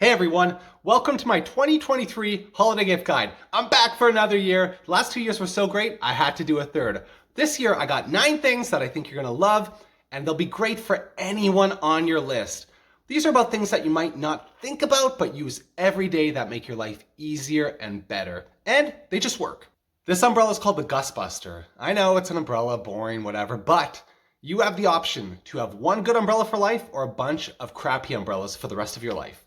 Hey everyone, welcome to my 2023 holiday gift guide. I'm back for another year. The last 2 years were so great, I had to do a third. This year I got 9 things that I think you're gonna love, and they'll be great for anyone on your list. These are about things that you might not think about, but use every day that make your life easier and better. And they just work. This umbrella is called the Gustbuster. I know it's an umbrella, boring, whatever, but you have the option to have one good umbrella for life or a bunch of crappy umbrellas for the rest of your life.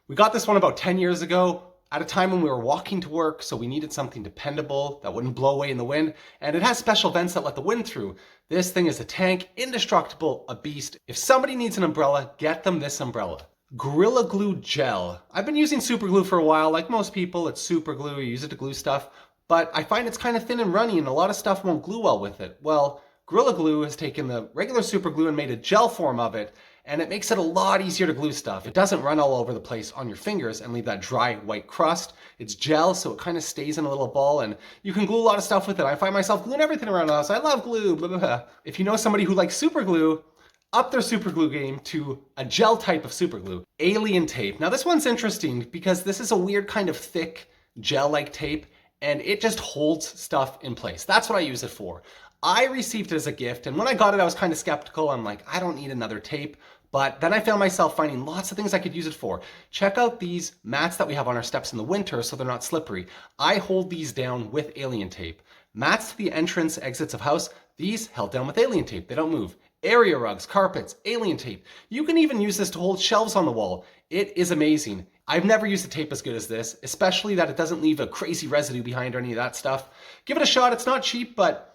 We got this one about 10 years ago at a time when we were walking to work, so we needed something dependable that wouldn't blow away in the wind, and it has special vents that let the wind through. This thing is a tank, indestructible, a beast. If somebody needs an umbrella, get them this umbrella. Gorilla Glue Gel. I've been using super glue for a while. Like most people, it's super glue, you use it to glue stuff, but I find it's kind of thin and runny and a lot of stuff won't glue well with it. Well, Gorilla Glue has taken the regular super glue and made a gel form of it, and it makes it a lot easier to glue stuff. It doesn't run all over the place on your fingers and leave that dry white crust. It's gel, so it kind of stays in a little ball, and you can glue a lot of stuff with it. I find myself gluing everything around the house. I love glue, blah, blah, blah. If you know somebody who likes super glue, up their super glue game to a gel type of super glue, Alien Tape. Now this one's interesting because this is a weird kind of thick gel-like tape, and it just holds stuff in place. That's what I use it for. I received it as a gift, and when I got it, I was kind of skeptical. I'm like, I don't need another tape. But then I found myself finding lots of things I could use it for. Check out these mats that we have on our steps in the winter so they're not slippery. I hold these down with Alien Tape. Mats to the entrance exits of house, these held down with Alien Tape. They don't move. Area rugs, carpets, Alien Tape. You can even use this to hold shelves on the wall. It is amazing. I've never used a tape as good as this, especially that it doesn't leave a crazy residue behind or any of that stuff. Give it a shot. It's not cheap, but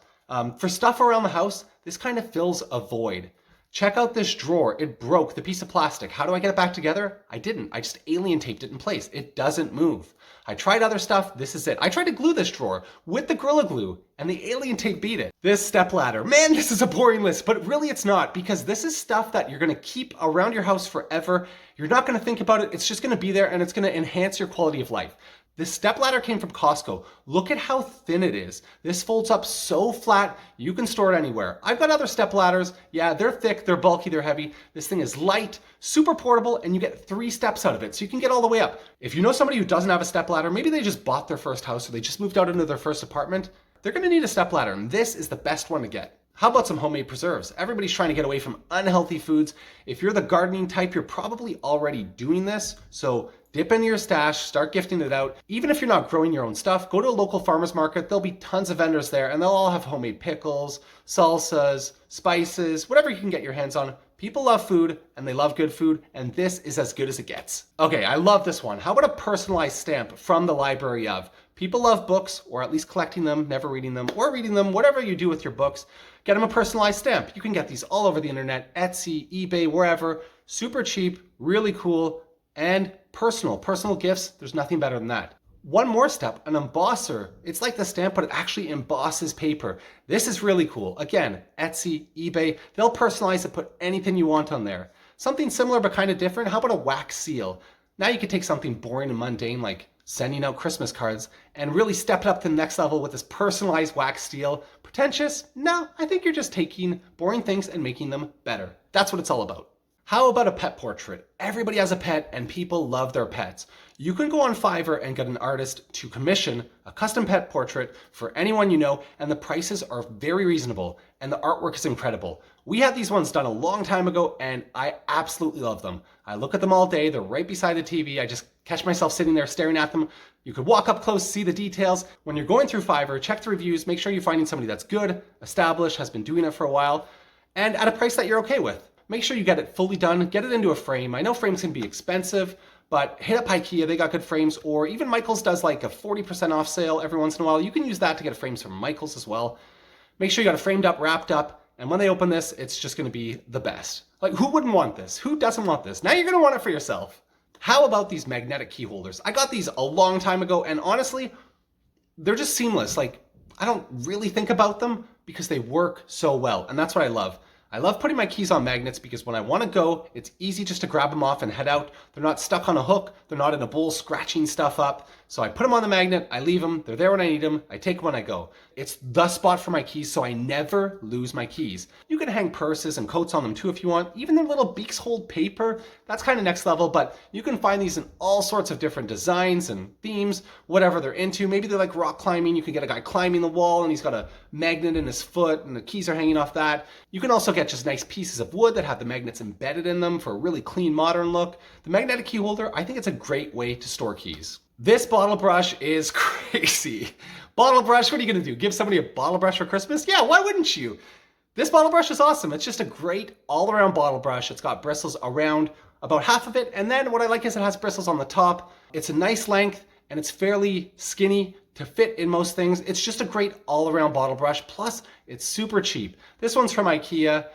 for stuff around the house, this kind of fills a void. Check out this drawer. It broke, the piece of plastic. How do I get it back together? I didn't. I just Alien Taped it in place. It doesn't move. I tried other stuff. This is it. I tried to glue this drawer with the Gorilla Glue, and the Alien Tape beat it. This stepladder. Man, this is a boring list, but really it's not, because this is stuff that you're going to keep around your house forever. You're not going to think about it. It's just going to be there, and it's going to enhance your quality of life. This stepladder came from Costco. Look at how thin it is. This folds up so flat, you can store it anywhere. I've got other stepladders. Yeah, they're thick, they're bulky, they're heavy. This thing is light, super portable, and you get 3 steps out of it, so you can get all the way up. If you know somebody who doesn't have a stepladder, maybe they just bought their first house or they just moved out into their first apartment, they're gonna need a stepladder, and this is the best one to get. How about some homemade preserves? Everybody's trying to get away from unhealthy foods. If you're the gardening type, you're probably already doing this, so dip into your stash, start gifting it out. Even if you're not growing your own stuff, go to a local farmer's market. There'll be tons of vendors there, and they'll all have homemade pickles, salsas, spices, whatever you can get your hands on. People love food, and they love good food, and this is as good as it gets. Okay, I love this one. How about a personalized stamp from the Library of? People love books, or at least collecting them, never reading them, or reading them, whatever you do with your books. Get them a personalized stamp. You can get these all over the internet, Etsy, eBay, wherever. Super cheap, really cool, and personal gifts. There's nothing better than that. One more step, an embosser. It's like the stamp, but it actually embosses paper. This is really cool. Again, Etsy, eBay, they'll personalize it, put anything you want on there. Something similar but kind of different. How about a wax seal? Now you can take something boring and mundane like sending out Christmas cards and really step it up to the next level with this personalized wax seal. Pretentious? No, I think you're just taking boring things and making them better. That's what it's all about. How about a pet portrait? Everybody has a pet and people love their pets. You can go on Fiverr and get an artist to commission a custom pet portrait for anyone you know, and the prices are very reasonable and the artwork is incredible. We had these ones done a long time ago and I absolutely love them. I look at them all day. They're right beside the TV. I just catch myself sitting there staring at them. You could walk up close, see the details. When you're going through Fiverr, check the reviews, make sure you're finding somebody that's good, established, has been doing it for a while, and at a price that you're okay with. Make sure you get it fully done, get it into a frame. I know frames can be expensive, but hit up IKEA, they got good frames, or even Michaels does like a 40% off sale every once in a while. You can use that to get frames from Michaels as well. Make sure you got it framed up, wrapped up, and when they open this, it's just gonna be the best. Like, who wouldn't want this? Who doesn't want this? Now you're gonna want it for yourself. How about these magnetic key holders? I got these a long time ago, and honestly, they're just seamless. Like, I don't really think about them because they work so well, and that's what I love. I love putting my keys on magnets because when I want to go, it's easy just to grab them off and head out. They're not stuck on a hook. They're not in a bowl scratching stuff up. So I put them on the magnet, I leave them, they're there when I need them, I take them when I go. It's the spot for my keys, so I never lose my keys. You can hang purses and coats on them too if you want. Even their little beaks hold paper. That's kind of next level, but you can find these in all sorts of different designs and themes, whatever they're into. Maybe they're like rock climbing. You can get a guy climbing the wall and he's got a magnet in his foot and the keys are hanging off that. You can also get just nice pieces of wood that have the magnets embedded in them for a really clean modern look. The magnetic key holder, I think it's a great way to store keys. This bottle brush is crazy. Bottle brush, what are you gonna do? Give somebody a bottle brush for Christmas? Yeah, why wouldn't you? This bottle brush is awesome. It's just a great all-around bottle brush. It's got bristles around about half of it, and then what I like is it has bristles on the top. It's a nice length, and it's fairly skinny to fit in most things. It's just a great all-around bottle brush, plus it's super cheap. This one's from IKEA.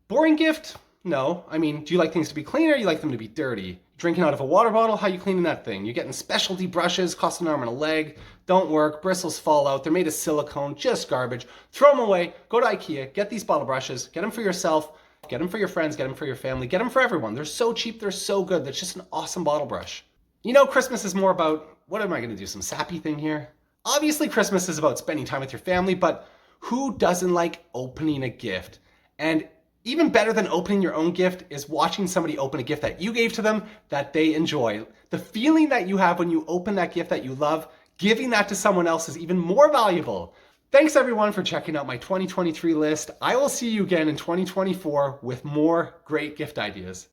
Boring gift? No. I mean, do you like things to be clean or you like them to be dirty? Drinking out of a water bottle, how you cleaning that thing? You're getting specialty brushes, cost an arm and a leg, don't work, bristles fall out, they're made of silicone, just garbage. Throw them away, go to IKEA, get these bottle brushes, get them for yourself, get them for your friends, get them for your family, get them for everyone. They're so cheap, they're so good, that's just an awesome bottle brush. You know, Christmas is more about, what am I gonna do, some sappy thing here? Obviously Christmas is about spending time with your family, but who doesn't like opening a gift? And even better than opening your own gift is watching somebody open a gift that you gave to them that they enjoy. The feeling that you have when you open that gift that you love, giving that to someone else is even more valuable. Thanks everyone for checking out my 2023 list. I will see you again in 2024 with more great gift ideas.